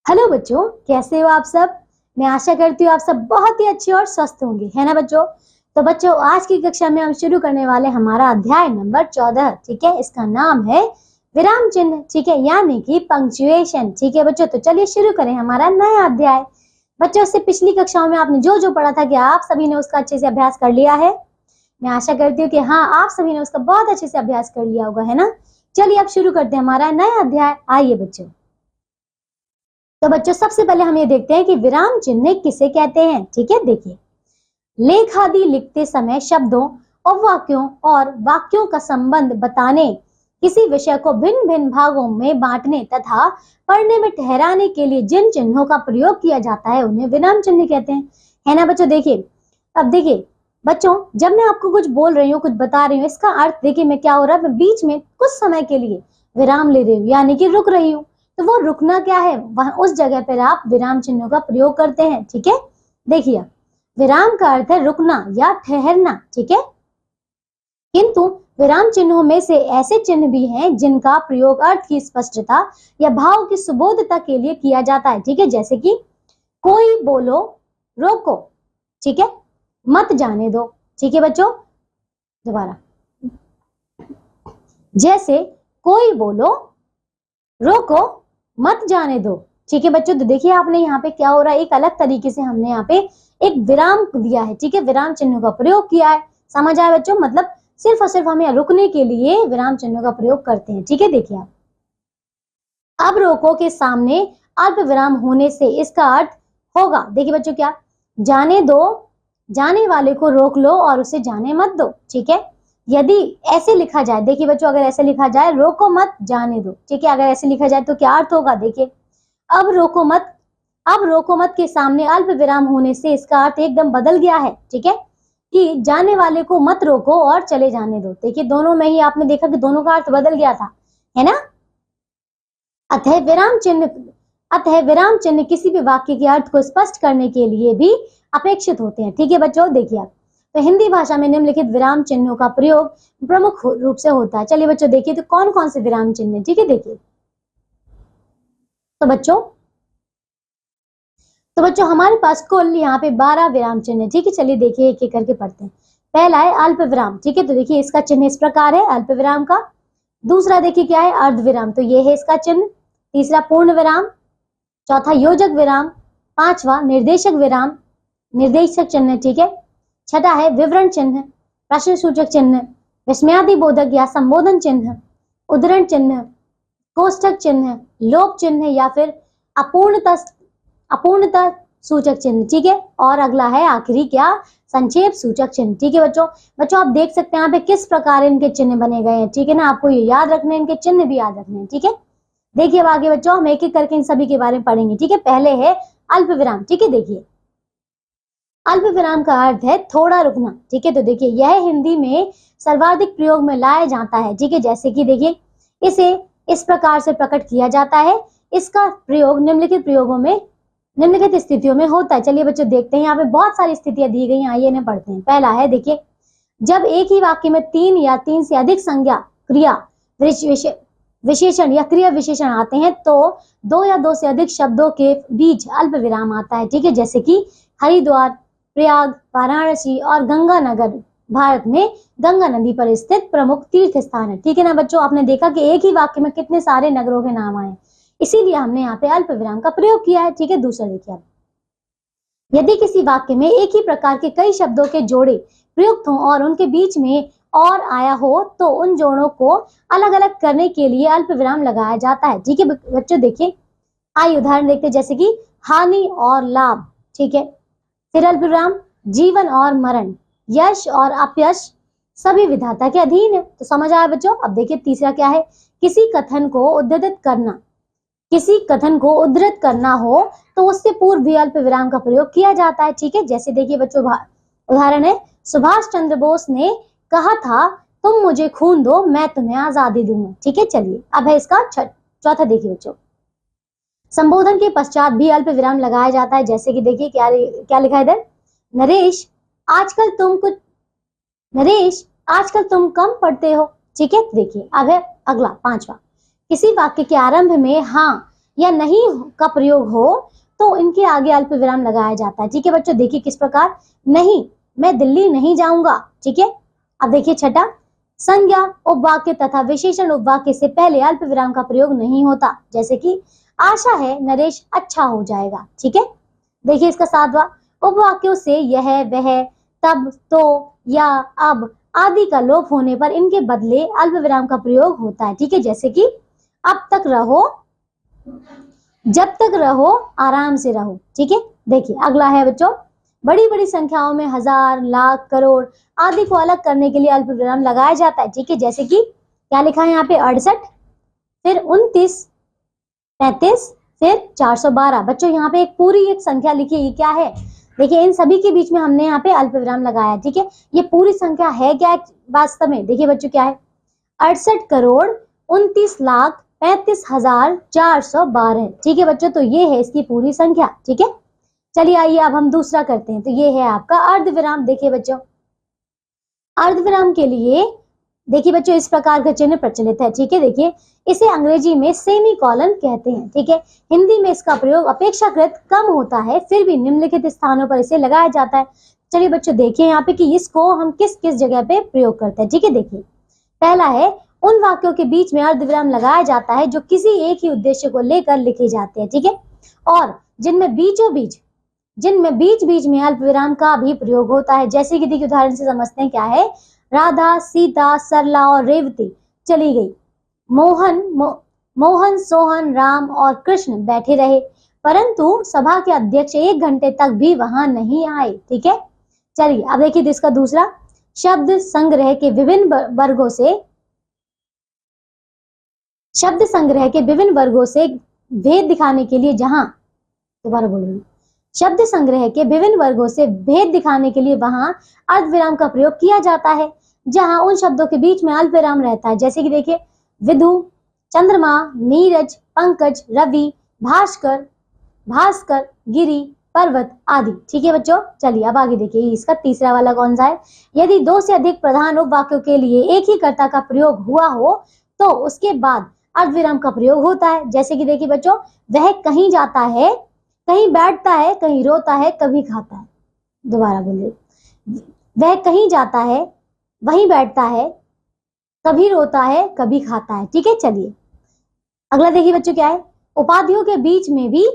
Hello बच्चों, कैसे हो आप सब। मैं आशा करती हूँ आप सब बहुत ही अच्छे और स्वस्थ होंगे, है ना बच्चों। तो बच्चों, आज की कक्षा में हम शुरू करने वाले हमारा अध्याय नंबर 14। ठीक है, इसका नाम है विराम चिन्ह। ठीक है, यानी कि पंक्चुएशन। ठीक है बच्चों, तो चलिए शुरू करें हमारा नया अध्याय। बच्चों, इससे पिछली कक्षाओं में आपने जो जो पढ़ा था, क्या आप सभी ने उसका अच्छे से अभ्यास कर लिया है। मैं आशा करती हूँ कि हाँ, आप सभी ने उसका बहुत अच्छे से अभ्यास कर लिया होगा, है ना। चलिए अब शुरू करते हैं हमारा नया अध्याय। आइए बच्चों, तो बच्चों सबसे पहले हम ये देखते हैं कि विराम चिन्ह किसे कहते हैं। ठीक है, देखिए, लेख आदि लिखते समय शब्दों और वाक्यों का संबंध बताने, किसी विषय को भिन्न भिन्न भागों में बांटने तथा पढ़ने में ठहराने के लिए जिन चिन्हों का प्रयोग किया जाता है उन्हें विराम चिन्ह कहते हैं, है ना बच्चों। देखिए, अब देखिए बच्चों, जब मैं आपको कुछ बोल रही हूँ, कुछ बता रही हूँ, इसका अर्थ देखिए मैं क्या हो रहा है, मैं बीच में कुछ समय के लिए विराम ले रही हूँ, यानी कि रुक रही हूँ। तो वो रुकना क्या है, वहां उस जगह पर आप विराम चिन्हों का प्रयोग करते हैं। ठीक है, देखिए विराम का अर्थ है रुकना या ठहरना। ठीक है, किंतु विराम चिन्हों में से ऐसे चिन्ह भी हैं जिनका प्रयोग अर्थ की स्पष्टता या भाव की सुबोधता के लिए किया जाता है। ठीक है, जैसे कि कोई बोलो, रोको। ठीक है, मत जाने दो। ठीक है बच्चों, दोबारा, जैसे कोई बोलो, रोको, मत जाने दो। ठीक है बच्चों, तो देखिए आपने यहाँ पे क्या हो रहा है, एक अलग तरीके से हमने यहाँ पे एक विराम दिया है। ठीक है, विराम चिन्हों का प्रयोग किया है। समझ आया बच्चों, मतलब सिर्फ और सिर्फ हमें रुकने के लिए विराम चिन्हों का प्रयोग करते हैं। ठीक है, देखिए आप, अब रोको के सामने अल्प विराम होने से इसका अर्थ होगा, देखिए बच्चों, क्या, जाने दो, जाने वाले को रोक लो और उसे जाने मत दो। ठीक है, यदि ऐसे लिखा जाए, देखिए बच्चों, अगर ऐसे लिखा जाए रोको मत जाने दो, ठीक है, अगर ऐसे लिखा जाए तो क्या अर्थ होगा, देखिए, अब रोको मत, अब रोको मत के सामने अल्प विराम होने से इसका अर्थ एकदम बदल गया है। ठीक है, कि जाने वाले को मत रोको और चले जाने दो। देखिए दोनों में ही आपने देखा कि दोनों का अर्थ बदल गया था, है ना। अतः विराम चिन्ह किसी भी वाक्य के अर्थ को स्पष्ट करने के लिए भी अपेक्षित होते हैं। ठीक है बच्चों, देखिए आप, तो हिंदी भाषा में निम्नलिखित विराम चिन्हों का प्रयोग प्रमुख रूप से होता है। चलिए बच्चों देखिए, तो कौन कौन से विराम चिन्ह है। ठीक है, देखिए, तो बच्चों हमारे पास कुल यहाँ पे 12 विराम चिन्ह है। ठीक है, चलिए देखिए एक एक करके पढ़ते हैं। पहला है अल्प विराम। ठीक है, तो देखिए इसका चिन्ह इस प्रकार है अल्प विराम का। दूसरा देखिए क्या है, अर्ध विराम, तो ये है इसका चिन्ह। तीसरा पूर्ण विराम। चौथा योजक विराम। पांचवा निर्देशक विराम, निर्देशक चिन्ह। ठीक है, छठा है विवरण चिन्ह, प्रश्न सूचक चिन्ह, विस्मयादि बोधक या संबोधन चिन्ह, उद्धरण चिन्ह, कोष्ठक चिन्ह, लोप चिन्ह या फिर अपूर्णता सूचक चिन्ह। ठीक है, और अगला है आखिरी क्या, संक्षेप सूचक चिन्ह। ठीक है बच्चों, बच्चों आप देख सकते हैं यहाँ पे किस प्रकार इनके चिन्ह बने गए हैं। ठीक है ना, आपको ये याद रखने, इनके चिन्ह भी याद रखने हैं। ठीक है, देखिए अब आगे बच्चों हम एक एक करके इन सभी के बारे में पढ़ेंगे। ठीक है, पहले है अल्प विराम। ठीक है, देखिए अल्प विराम का अर्थ है थोड़ा रुकना। ठीक है, तो देखिए यह हिंदी में सर्वाधिक प्रयोग में लाया जाता है। ठीक है, जैसे कि देखिए इसे इस प्रकार से प्रकट किया जाता है, इसका प्रयोग निम्नलिखित स्थितियों में होता है। चलिए बच्चों देखते हैं, यहाँ पे बहुत सारी स्थितियां दी गई हैं, आइए इन्हें पढ़ते हैं। पहला है देखिए, जब एक ही वाक्य में 3 या 3 से अधिक संज्ञा, क्रिया, विशेषण या क्रिया विशेषण आते हैं तो 2 या 2 से अधिक शब्दों के बीच अल्प विराम आता है। ठीक है, जैसे कि हरिद्वार, प्रयाग, वाराणसी और गंगानगर भारत में गंगा नदी पर स्थित प्रमुख तीर्थ स्थान है। ठीक है ना बच्चों, आपने देखा कि एक ही वाक्य में कितने सारे नगरों के नाम आए, इसीलिए हमने यहाँ पे अल्प विराम का प्रयोग किया है। ठीक है, दूसरा देखिए आप, यदि किसी वाक्य में एक ही प्रकार के कई शब्दों के जोड़े प्रयुक्त हों और उनके बीच में और आया हो तो उन जोड़ों को अलग अलग करने के लिए अल्प विराम लगाया जाता है। ठीक है बच्चों, देखिए आइए उदाहरण देखते हैं, जैसे कि हानि और लाभ। ठीक है, फिर अल्प विराम, जीवन और मरण, यश और अपयश सभी विधाता के अधीन है। तो समझ आया बच्चों। अब देखिए तीसरा क्या है, किसी कथन को उद्धृत करना हो तो उससे पूर्व भी अल्प विराम का प्रयोग किया जाता है। ठीक है, जैसे देखिए बच्चों, उदाहरण है, सुभाष चंद्र बोस ने कहा था तुम मुझे खून दो मैं तुम्हें आजादी दूंगा। ठीक है, चलिए अब है इसका चौथा देखिए बच्चों, संबोधन के पश्चात भी अल्प विराम लगाया जाता है। जैसे कि देखिए क्या लिखा है इधर, नरेश आजकल तुम कम पढ़ते हो। ठीक है, देखिए अब है अगला पांचवा, किसी वाक्य के आरंभ में हाँ या नहीं का प्रयोग हो तो इनके आगे अल्प विराम लगाया जाता है। ठीक है बच्चों, देखिए किस प्रकार, नहीं, मैं दिल्ली नहीं जाऊंगा। ठीक है, अब देखिए छठा, संज्ञा उपवाक्य तथा विशेषण उपवाक्य से पहले अल्प विराम का प्रयोग नहीं होता, जैसे कि आशा है नरेश अच्छा हो जाएगा। ठीक है, देखिए इसका सातवां, उपवाक्यों से यह, वह, तब, तो, या, अब आदि का लोप होने पर इनके बदले अल्प विराम का प्रयोग होता है। ठीक है, जैसे कि अब तक रहो, जब तक रहो, आराम से रहो। ठीक है, देखिए अगला है बच्चों, बड़ी बड़ी संख्याओं में हजार, लाख, करोड़ आदि को अलग करने के लिए अल्प विराम लगाया जाता है। ठीक है, जैसे कि क्या लिखा है यहाँ पे, 68, फिर 29, 33, फिर 412। बच्चों यहाँ पे एक पूरी एक संख्या लिखी है, ये क्या है, देखिए इन सभी के बीच में हमने यहाँ पे अल्प विराम लगाया। ठीक है, ये पूरी संख्या है क्या वास्तव में, देखिए बच्चों क्या है, 68 करोड़ 29 लाख 35,412। ठीक है बच्चों, तो ये है इसकी पूरी संख्या। ठीक है, चलिए आइए अब हम दूसरा करते हैं, तो ये है आपका अर्धविराम। देखिए बच्चों, अर्धविराम के लिए देखिए बच्चों इस प्रकार का चिन्ह प्रचलित है। ठीक है, देखिए इसे अंग्रेजी में सेमीकोलन कहते हैं। ठीक है, हिंदी में इसका प्रयोग अपेक्षाकृत कम होता है, फिर भी निम्नलिखित स्थानों पर इसे लगाया जाता है। चलिए बच्चों देखिए यहाँ पे कि इसको हम किस किस जगह पे प्रयोग करते हैं। ठीक है, देखिए पहला है, उन वाक्यों के बीच में अर्धविराम लगाया जाता है जो किसी एक ही उद्देश्य को लेकर लिखे जाते हैं। ठीक है, और जिनमें बीच बीच में अल्प विराम का भी प्रयोग होता है, जैसे कि देखिए उदाहरण से समझते हैं क्या है, राधा, सीता, सरला और रेवती चली गई, मोहन, सोहन, राम और कृष्ण बैठे रहे, परंतु सभा के अध्यक्ष 1 घंटे तक भी वहां नहीं आए। ठीक है, चलिए अब देखिए इसका दूसरा, शब्द संग्रह के विभिन्न वर्गों से भेद दिखाने के लिए जहां, दोबारा बोलूंगी, शब्द संग्रह के विभिन्न वर्गों से भेद दिखाने के लिए वहां अर्धविराम का प्रयोग किया जाता है, जहां उन शब्दों के बीच में अल्प विराम रहता है, जैसे कि देखिए विधु, चंद्रमा, नीरज, पंकज, रवि, भास्कर, गिरी, पर्वत आदि। ठीक है बच्चों, चलिए अब आगे देखिए इसका तीसरा वाला कौन सा है, यदि 2 से अधिक प्रधान उपवाक्यों के लिए एक ही कर्ता का प्रयोग हुआ हो तो उसके बाद अर्धविराम का प्रयोग होता है, जैसे कि देखिए बच्चों, वह कहीं जाता है, कहीं बैठता है, कहीं रोता है, कभी खाता है। दोबारा बोलिए, वह कहीं जाता है, वहीं बैठता है, कभी रोता है, कभी खाता है। ठीक है, चलिए अगला देखिए बच्चों क्या है, उपाधियों के बीच में भी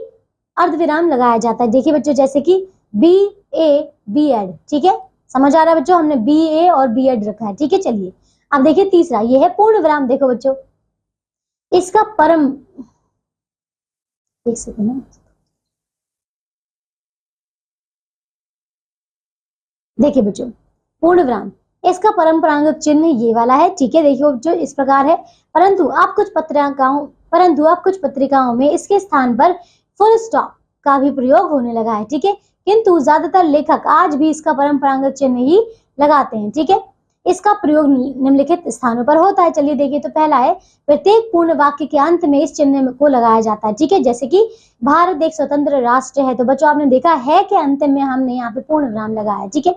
अर्धविराम लगाया जाता है। देखिए बच्चों जैसे कि BA B.Ed। ठीक है, समझ आ रहा है बच्चों, हमने BA और B.Ed रखा है। ठीक है, चलिए अब देखिए तीसरा, ये है पूर्ण विराम। देखो बच्चों इसका परम, एक सेकंड, देखिए बच्चों पूर्ण विराम, इसका परंपरागत चिन्ह ये वाला है। ठीक है, देखिए बच्चों इस प्रकार है, परंतु आप कुछ पत्रिकाओं में इसके स्थान पर फुल स्टॉप का भी प्रयोग होने लगा है। ठीक है, किंतु ज्यादातर लेखक आज भी इसका परंपरागत चिन्ह ही लगाते हैं। ठीक है, इसका प्रयोग निम्नलिखित स्थानों पर होता है। चलिए देखिए, तो पहला है, प्रत्येक पूर्ण वाक्य के अंत में इस चिन्ह को लगाया जाता है। ठीक है, जैसे कि भारत एक स्वतंत्र राष्ट्र है, तो बच्चों आपने देखा है कि अंत में हमने यहाँ पे पूर्ण विराम लगाया। ठीक है,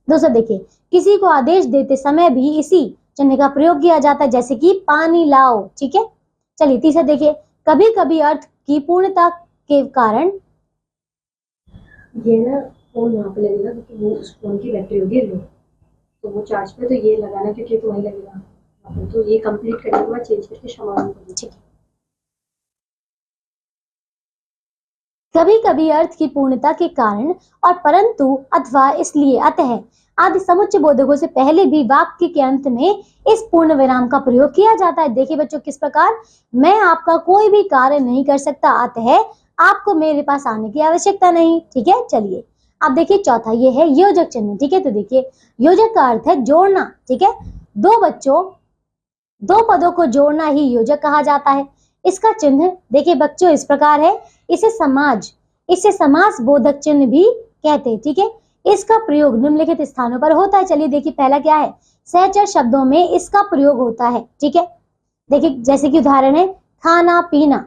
दूसरा देखिए, किसी को आदेश देते समय भी इसी चिन्ह का प्रयोग किया जाता है, जैसे कि पानी लाओ। ठीक है, चलिए तीसरा देखिए, कभी कभी अर्थ की पूर्णता के कारण, ये ना फोन यहाँ पे लगेगा क्योंकि वो उस फोन की बैटरी होगी लो, तो वो चार्ज पे, तो ये लगाना क्योंकि तो वहीं लगेगा, तो ये कंप्लीट करने के बाद चेंज करके सामान को। ठीक है, कभी कभी अर्थ की पूर्णता के कारण और परंतु, अथवा, इसलिए, अतः आदि समुच्चय बोधकों से पहले भी वाक्य के अंत में इस पूर्ण विराम का प्रयोग किया जाता है। देखिए बच्चों किस प्रकार, मैं आपका कोई भी कार्य नहीं कर सकता, अतः आपको मेरे पास आने की आवश्यकता नहीं। ठीक है, चलिए अब देखिए चौथा, ये है योजक चिन्ह। ठीक है, तो देखिए योजक का अर्थ है जोड़ना। ठीक है, दो पदों को जोड़ना ही योजक कहा जाता है। इसका चिन्ह देखिए बच्चों इस प्रकार है, इसे समास बोधक चिन्ह भी कहते हैं। ठीक है, इसका प्रयोग निम्नलिखित स्थानों पर होता है। चलिए देखिए पहला क्या है, सहचर शब्दों में इसका प्रयोग होता है। ठीक है, देखिए जैसे कि उदाहरण है, खाना पीना,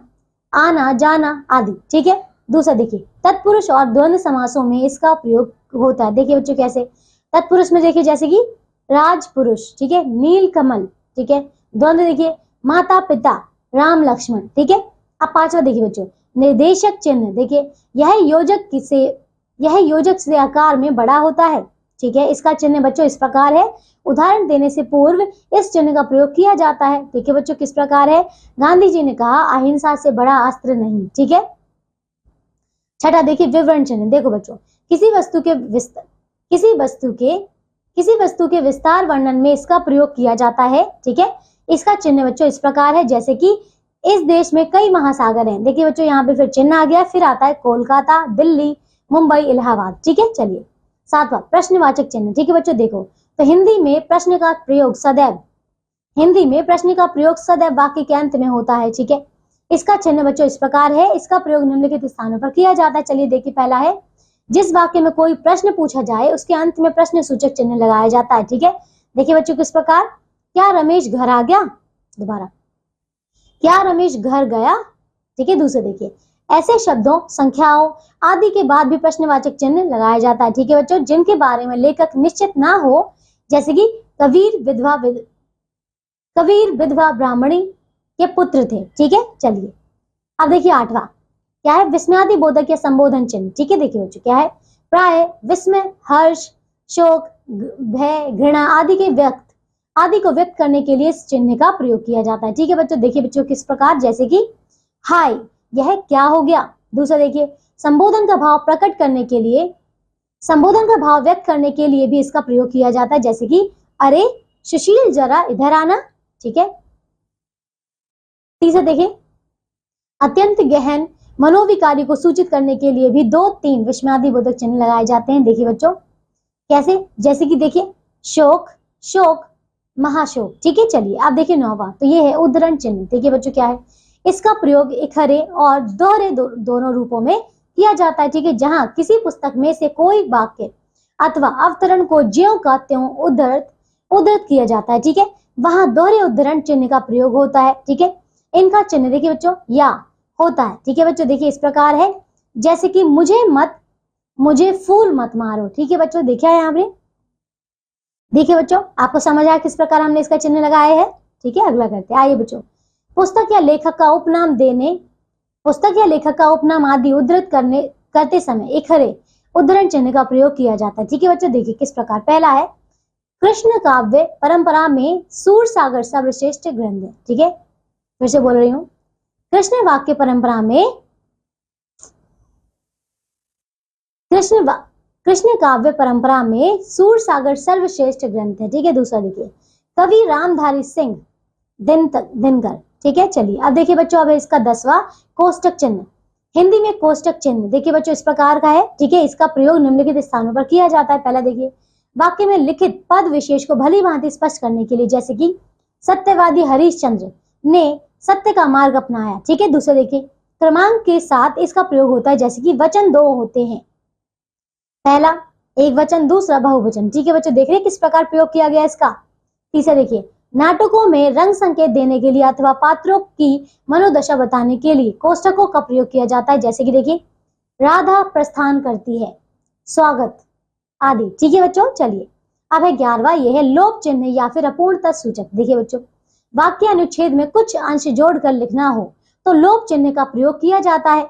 आना जाना आदि। ठीक है, दूसरा देखिए, तत्पुरुष और द्वंद्व समासों में इसका प्रयोग होता है। देखिए बच्चों कैसे, तत्पुरुष में देखिए जैसे कि राजपुरुष। ठीक है, नील कमल। ठीक है, द्वंद्व देखिए, माता पिता, राम लक्ष्मण। ठीक है, अब पांचवा देखिए बच्चों, निर्देशक चिन्ह। देखिए यह योजक से आकार में बड़ा होता है, ठीक है। इसका चिन्ह बच्चों इस प्रकार है। उदाहरण देने से पूर्व इस चिन्ह का प्रयोग किया जाता है। देखिए बच्चों किस प्रकार है। गांधी जी ने कहा अहिंसा से बड़ा अस्त्र नहीं, ठीक है। छठा देखिए विवरण चिन्ह। देखो बच्चों, किसी वस्तु के विस्तार वर्णन में इसका प्रयोग किया जाता है, ठीक है। इसका चिन्ह बच्चों इस प्रकार है, जैसे कि इस देश में कई महासागर हैं। देखिए बच्चों यहाँ पे फिर चिन्ह आ गया, फिर आता है कोलकाता, दिल्ली, मुंबई, इलाहाबाद, ठीक है। चलिए सातवां प्रश्नवाचक चिन्ह। ठीक है बच्चों, देखो तो हिंदी में प्रश्न का प्रयोग सदैव वाक्य के अंत में होता है, ठीक है। इसका चिन्ह बच्चों इस प्रकार है। इसका प्रयोग निम्नलिखित स्थानों पर किया जाता है। चलिए देखिए, पहला है जिस वाक्य में कोई प्रश्न पूछा जाए उसके अंत में प्रश्न सूचक चिन्ह लगाया जाता है, ठीक है। देखिए बच्चों किस प्रकार, क्या रमेश घर आ गया, दोबारा क्या रमेश घर गया, ठीक है। दूसरे देखिए, ऐसे शब्दों, संख्याओं आदि के बाद भी प्रश्नवाचक चिन्ह लगाया जाता है, ठीक है बच्चों, जिनके बारे में लेखक निश्चित ना हो, जैसे कि कबीर विधवा ब्राह्मणी के पुत्र थे, ठीक है। चलिए अब देखिए आठवां क्या है, विस्मयादि बोधक या संबोधन चिन्ह, ठीक है। देखिए बच्चों क्या है, प्राय विस्मय, हर्ष, शोक, भय, घृणा आदि को व्यक्त करने के लिए इस चिन्ह का प्रयोग किया जाता है, ठीक है बच्चों। देखिए बच्चों किस प्रकार, जैसे कि हाय यह क्या हो गया। दूसरा देखिए, संबोधन का भाव व्यक्त करने के लिए भी इसका प्रयोग किया जाता है, जैसे कि अरे सुशील जरा इधर आना, ठीक है। तीसरा देखिए, अत्यंत गहन मनोविकारी को सूचित करने के लिए भी 2-3 विस्मयादि बोधक चिन्ह लगाए जाते हैं। देखिए बच्चों कैसे, जैसे कि देखिए शोक, महाशोक, ठीक है। चलिए अब देखिए नौवां, तो ये है उद्धरण चिन्ह। देखिए बच्चों क्या है, इसका प्रयोग इखरे और दोहरे दोनों रूपों में किया जाता है, ठीक है। जहां किसी पुस्तक में से कोई वाक्य अथवा अवतरण को ज्यों का त्यों उद्धृत किया जाता है, ठीक है, वहां दोहरे उद्धरण चिन्ह का प्रयोग होता है, ठीक है। इनका चिन्ह देखिए बच्चों या होता है, ठीक है बच्चों। देखिए इस प्रकार है, जैसे कि मुझे फूल मत मारो, ठीक है बच्चों। देखिए यहाँ पे देखिए बच्चों, आपको समझ आया किस प्रकार हमने इसका चिन्ह लगाया है, ठीक है। अगला करते हैं, आइए बच्चों, पुस्तक या लेखक का उपनाम आदि उद्धृत करते समय इखरे उद्धरण चिन्ह का प्रयोग किया जाता है, ठीक है बच्चों। देखिए किस प्रकार, पहला है कृष्ण काव्य परंपरा में सूरसागर सर्वश्रेष्ठ ग्रंथ है, ठीक है। फिर से बोल रही हूँ, कृष्ण काव्य परंपरा में सूरसागर सर्वश्रेष्ठ ग्रंथ है, ठीक है। दूसरा देखिए, कवि रामधारी सिंह दिनकर, ठीक है। चलिए अब देखिए बच्चों, अब इसका 10वां कोष्टक चिन्ह। हिंदी में कोष्टक चिन्ह देखिए बच्चों इस प्रकार का है, ठीक है। इसका प्रयोग निम्नलिखित स्थानों पर किया जाता है। पहला देखिए, वाक्य में लिखित पद विशेष को भली भांति स्पष्ट करने के लिए, जैसे कि सत्यवादी हरिश्चंद्र ने सत्य का मार्ग अपनाया, ठीक है। दूसरा देखिए, क्रमांक के साथ इसका प्रयोग होता है, जैसे कि वचन 2 होते हैं, पहला एक वचन, दूसरा बहुवचन, ठीक है बच्चों। देख रहे किस प्रकार प्रयोग किया गया इसका। तीसरा देखिए, नाटकों में रंग संकेत देने के लिए अथवा पात्रों की मनोदशा बताने के लिए कोष्टकों का प्रयोग किया जाता है, जैसे कि देखिए राधा प्रस्थान करती है, स्वागत आदि, ठीक है बच्चों। चलिए अब है 11वां, यह है लोप चिन्ह या फिर अपूर्णता सूचक। देखिए बच्चों, वाक्य अनुच्छेद में कुछ अंश जोड़कर लिखना हो तो लोप चिन्ह का प्रयोग किया जाता है,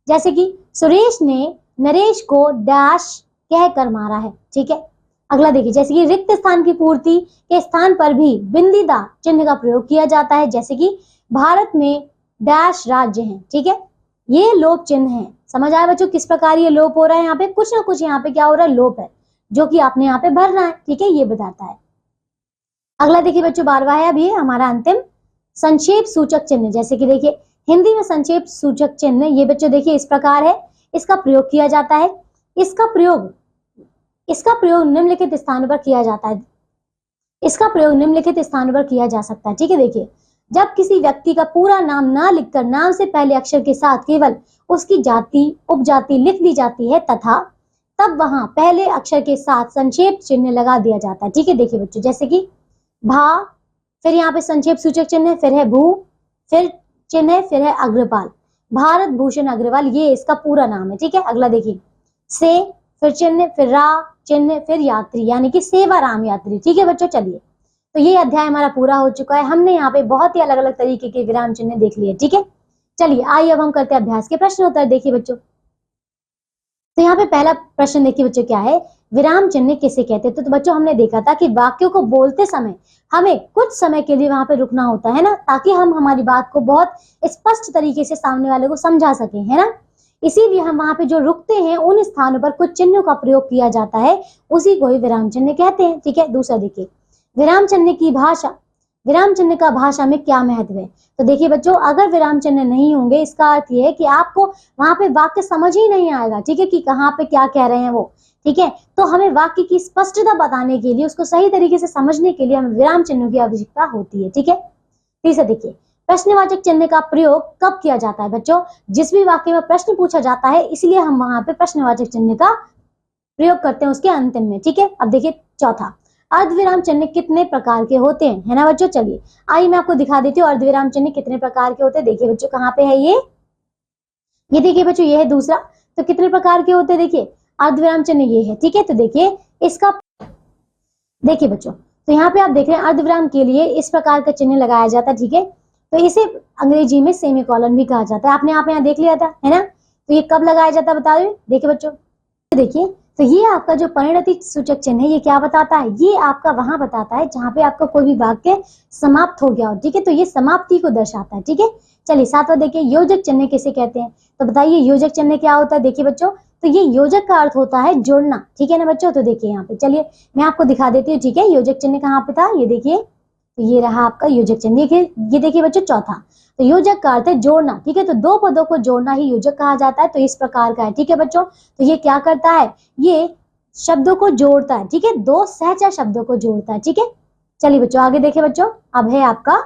जैसे कि सुरेश ने नरेश को डैश कहकर मारा है, ठीक है। अगला देखिए, जैसे कि रिक्त स्थान की पूर्ति के स्थान पर भी बिंदीदार चिन्ह का प्रयोग किया जाता है, जैसे कि भारत में डैश राज्य हैं, ठीक है। ये लोप चिन्ह है। समझ आया बच्चों किस प्रकार ये लोप हो रहा है, यहाँ पे कुछ ना कुछ यहाँ पे क्या हो रहा है, लोप है, जो कि आपने यहाँ पे भरना है, ठीक है, ये बताता है। अगला देखिए बच्चों 12वां है अभी हमारा अंतिम, संक्षेप सूचक चिन्ह। जैसे कि देखिए हिंदी में संक्षेप सूचक चिन्ह ये बच्चों देखिए इस प्रकार है, इसका प्रयोग किया जाता है। इसका प्रयोग निम्नलिखित स्थानों पर किया जाता है, इसका प्रयोग निम्नलिखित स्थानों पर किया जा सकता है, ठीक है। देखिए, जब किसी व्यक्ति का पूरा नाम ना लिखकर नाम से पहले अक्षर के साथ केवल उसकी जाति उपजाति लिख दी जाती है तथा तब वहां पहले अक्षर के साथ संक्षेप चिन्ह लगा दिया जाता है, ठीक है। देखिए बच्चों, जैसे कि भा, फिर यहाँ पे संक्षेप सूचक चिन्ह, फिर है भू, फिर चिन्ह है, फिर है अग्रवाल, भारत भूषण अग्रवाल, ये इसका पूरा नाम है, ठीक है। अगला देखिए, से, फिर चिन्ह, फिर रा चिन्ह, फिर यात्री, यानी कि सेवाराम यात्री, ठीक है बच्चों। चलिए, तो ये अध्याय हमारा पूरा हो चुका है। हमने यहाँ पे बहुत ही अलग अलग तरीके के विराम चिन्ह देख लिए, ठीक है। चलिए आइए अब हम करते हैं अभ्यास के प्रश्न उत्तर। देखिए बच्चों, तो यहाँ पे पहला प्रश्न देखिए बच्चों क्या है, विराम चिन्ह किसे कहते हैं। तो बच्चों हमने देखा था कि वाक्यों को बोलते समय हमें कुछ समय के लिए वहां पे रुकना होता है ना, ताकि हम हमारी बात को बहुत स्पष्ट तरीके से सामने वाले को समझा सके, है ना। इसीलिए हम वहां पे जो रुकते हैं उन स्थानों पर कुछ चिन्हों का प्रयोग किया जाता है, उसी को ही विराम चिन्ह कहते हैं। ठीक है, दूसरा देखिए, विराम चिन्ह की भाषा, विराम चिन्ह का भाषा में क्या महत्व है। तो देखिए बच्चों, अगर विराम चिन्ह नहीं होंगे इसका अर्थ ये है कि आपको वहां पे वाक्य समझ ही नहीं आएगा। ठीक है, कि कहाँ पे क्या कह रहे हैं वो। ठीक है, तो हमें वाक्य की स्पष्टता बताने के लिए, उसको सही तरीके से समझने के लिए हमें विराम चिन्हों की आवश्यकता होती है। ठीक है, तीसरा देखिए, प्रश्नवाचक चिन्ह का प्रयोग कब किया जाता है। बच्चों, जिस भी वाक्य में प्रश्न पूछा जाता है इसलिए हम वहां पे प्रश्नवाचक चिन्ह का प्रयोग करते हैं उसके अंतिम में। ठीक है, अब देखिए चौथा, अर्धविराम चिन्ह कितने प्रकार के होते हैं, है ना बच्चों। चलिए आइए मैं आपको दिखा देती हूँ अर्धविराम चिन्ह कितने प्रकार के होते हैं। देखिए बच्चों, कहाँ पे है ये देखिए बच्चों, ये है दूसरा। तो कितने प्रकार के होते हैं, देखिए अर्धविराम चिन्ह ये है। ठीक है, तो देखिए इसका, देखिए बच्चों, तो यहाँ पे आप देख रहे हैं अर्धविराम के लिए इस प्रकार का चिन्ह लगाया जाता है। ठीक है, तो इसे अंग्रेजी में सेमीकोलन भी कहा जाता है। आपने यहाँ देख लिया था, है ना। तो ये कब लगाया जाता है बता दो। देखिए बच्चों, देखिए, तो ये आपका जो परिणति सूचक चिन्ह है ये क्या बताता है, ये आपका वहां बताता है जहां पे आपका कोई भी वाक्य समाप्त हो गया हो। ठीक है, तो ये समाप्ति को दर्शाता है। ठीक है, चलिए सातवां देखिए, योजक चिन्ह किसे कहते हैं। तो बताइए योजक चिन्ह क्या होता है। देखिए बच्चों, तो ये योजक का अर्थ होता है जोड़ना। ठीक है ना बच्चों, तो देखिए यहाँ पे, चलिए मैं आपको दिखा देती हूँ। ठीक है, योजक चिन्ह कहाँ पे था, ये देखिए, तो ये रहा आपका योजक चिन्ह। देखिए ये देखिए बच्चों चौथा, तो योजक का अर्थ है जोड़ना। ठीक है, तो दो पदों को जोड़ना ही योजक कहा जाता है। तो इस प्रकार का है। ठीक है बच्चों, तो ये क्या करता है, ये शब्दों को जोड़ता है। ठीक है, दो सहचर शब्दों को जोड़ता है। ठीक है, चलिए बच्चों आगे देखिए बच्चों, अब है आपका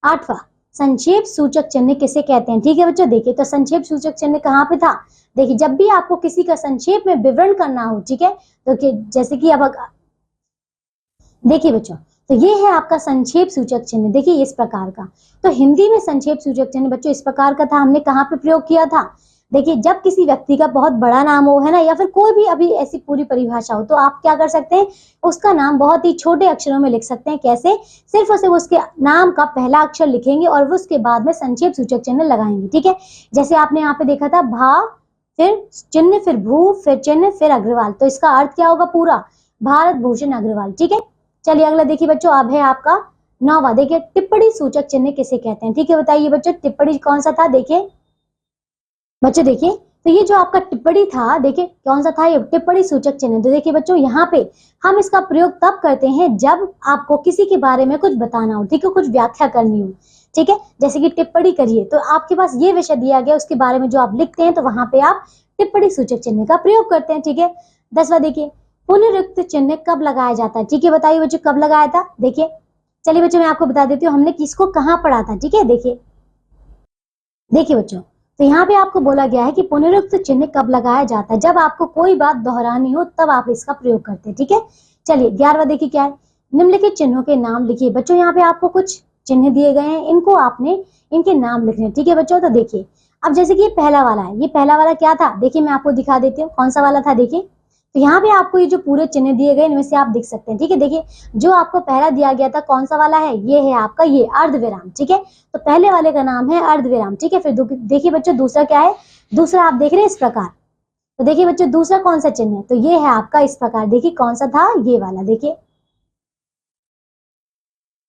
आठवां, संक्षेप सूचक चिन्ह किसे कहते हैं। ठीक है बच्चों, देखिए तो संक्षेप सूचक चिन्ह कहाँ पे था। देखिए जब भी आपको किसी का संक्षेप में विवरण करना हो, ठीक है, तो जैसे कि अब देखिए बच्चों, तो ये है आपका संक्षेप सूचक चिन्ह। देखिए इस प्रकार का, तो हिंदी में संक्षेप सूचक चिन्ह बच्चों इस प्रकार का था। हमने कहाँ पे प्रयोग किया था, देखिए जब किसी व्यक्ति का बहुत बड़ा नाम हो, है ना, या फिर कोई भी अभी ऐसी पूरी परिभाषा हो, तो आप क्या कर सकते हैं, उसका नाम बहुत ही छोटे अक्षरों में लिख सकते हैं। कैसे, सिर्फ और सिर्फ उसके नाम का पहला अक्षर लिखेंगे और उसके बाद में संक्षेप सूचक चिन्ह लगाएंगे। ठीक है, जैसे आपने यहाँ पे देखा था, भा फिर चिन्ह फिर भू फिर चिन्ह फिर अग्रवाल, तो इसका अर्थ क्या होगा पूरा, भारत भूषण अग्रवाल। ठीक है, चलिए अगला देखिए बच्चों, अब है आपका नौवां, देखिए टिप्पणी सूचक चिन्ह किसे कहते हैं। ठीक है, बताइए बच्चों टिप्पणी कौन सा था। देखिए बच्चों, देखिए तो ये जो आपका टिप्पणी था, देखिए कौन सा था, ये टिप्पणी सूचक चिन्ह। तो देखिए बच्चों, यहाँ पे हम इसका प्रयोग तब करते हैं जब आपको किसी के बारे में कुछ बताना हो। ठीक है, कुछ व्याख्या करनी हो। ठीक है, जैसे कि टिप्पणी करिए, तो आपके पास ये विषय दिया गया, उसके बारे में जो आप लिखते हैं, तो वहां पे आप टिप्पणी सूचक चिन्ह का प्रयोग करते हैं। ठीक है, 10वां देखिए, पुनरुक्त चिन्ह कब लगाया जाता है। ठीक है, बताइए बच्चों कब लगाया था। देखिए चलिए बच्चों, मैं आपको बता देती हूँ हमने किसको कहाँ पढ़ा था। ठीक है, देखिए बच्चों, तो यहाँ पे आपको बोला गया है कि पुनरुक्त चिन्ह कब लगाया जाता है, जब आपको कोई बात दोहरानी हो तब आप इसका प्रयोग करते हैं। ठीक है, चलिए 11वां देखिए क्या है, निम्नलिखित चिन्हों के नाम लिखिए। बच्चों यहाँ पे आपको कुछ चिन्ह दिए गए हैं, इनको आपने इनके नाम लिखने। ठीक है बच्चों, तो देखिए अब जैसे कि ये पहला वाला है, ये पहला वाला क्या था, देखिए मैं आपको दिखा देती हूँ कौन सा वाला था। देखिए तो यहाँ पे आपको ये जो पूरे चिन्ह दिए गए इनमें से आप देख सकते हैं। ठीक है, देखिए जो आपको पहला दिया गया था कौन सा वाला है, ये है आपका ये अर्धविराम। ठीक है, तो पहले वाले का नाम है अर्धविराम। ठीक है, फिर देखिए बच्चों दूसरा क्या है, दूसरा आप देख रहे हैं इस प्रकार। तो देखिए बच्चों दूसरा कौन सा चिन्ह है, तो ये है आपका इस प्रकार। देखिए कौन सा था, ये वाला, देखिए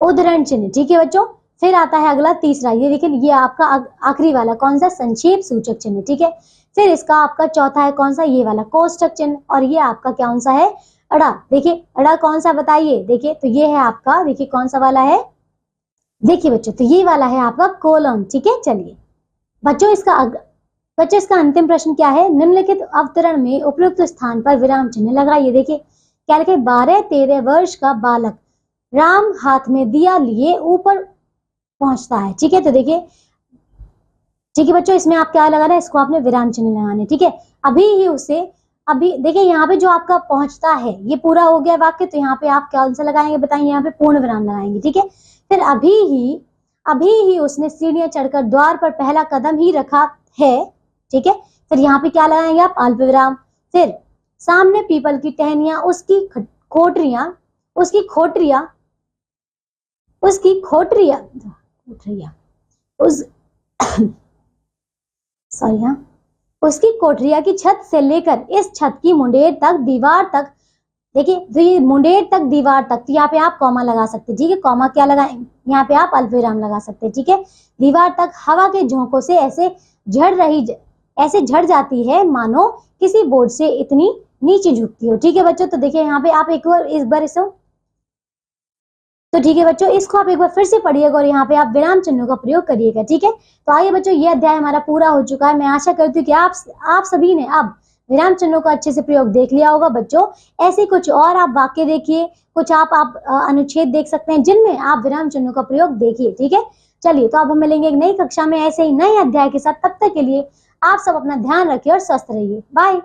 उद्धरण चिन्ह। ठीक है बच्चों, फिर आता है अगला तीसरा, ये देखिए ये आपका आखिरी वाला कौन सा, संक्षेप सूचक चिन्ह। ठीक है, फिर इसका आपका चौथा है कौन सा, ये वाला कोष्ठक चिन्ह, और ये आपका कौन सा है, अड़ा। देखिए अड़ा कौन सा बताइए, देखिए तो ये है आपका, देखिए कौन सा वाला है, देखिए बच्चों तो ये वाला है आपका कोलन। ठीक है, चलिए बच्चों इसका अंतिम प्रश्न क्या है, निम्नलिखित अवतरण में उपयुक्त स्थान पर विराम चिन्ह लगाइए। देखिए क्या लिखे, 12-13 वर्ष का बालक राम हाथ में दिया लिए ऊपर पहुंचता है। ठीक है, तो देखिए ठीक है बच्चों, इसमें आप क्या लगाना है, इसको आपने विराम चिन्ह लगाने। ठीक है, अभी ही उसे, अभी देखिए यहाँ पे जो आपका पहुंचता है ये पूरा हो गया वाक्य, तो यहाँ पे आप कौन सा लगाएंगे बताइए, यहाँ पे पूर्ण विराम लगाएंगे। ठीक है, फिर अभी ही उसने सीढ़ियां चढ़कर द्वार पर पहला कदम ही रखा है। ठीक है, फिर यहाँ पे क्या लगाएंगे आप, अल्प विराम। फिर सामने पीपल की टहनियां, उसकी खोटरियां उस सॉरी हाँ, उसकी कोठरिया की छत से लेकर इस छत की मुंडेर तक दीवार तक, देखिए तो ये मुंडेर तक दीवार तक, तो यहाँ पे आप कॉमा लगा सकते हैं, ठीक है, कॉमा क्या लगाएं, यहाँ पे आप अल्पविराम लगा सकते हैं, ठीक है। दीवार तक हवा के झोंकों से ऐसे झड़ जाती है मानो किसी बोर्ड से इतनी नीचे झुकती हो, ठीक है बच्चों। तो देखिए यहाँ पे आप एक बार इसे, तो ठीक है बच्चों, इसको आप एक बार फिर से पढ़िएगा और यहाँ पे आप विराम चिन्हों का प्रयोग करिएगा, ठीक है। तो आइए बच्चों, ये अध्याय हमारा पूरा हो चुका है। मैं आशा करती हूँ कि आप सभी ने अब विराम चिन्हों का अच्छे से प्रयोग देख लिया होगा बच्चों। ऐसे कुछ और आप वाक्य देखिए, कुछ आप अनुच्छेद देख सकते हैं जिनमें आप विराम चिन्हों का प्रयोग देखिए, ठीक है। चलिए, तो अब हम मिलेंगे एक नई कक्षा में ऐसे ही नए अध्याय के साथ। तब तक के लिए आप सब अपना ध्यान रखिए और स्वस्थ रहिए। बाय।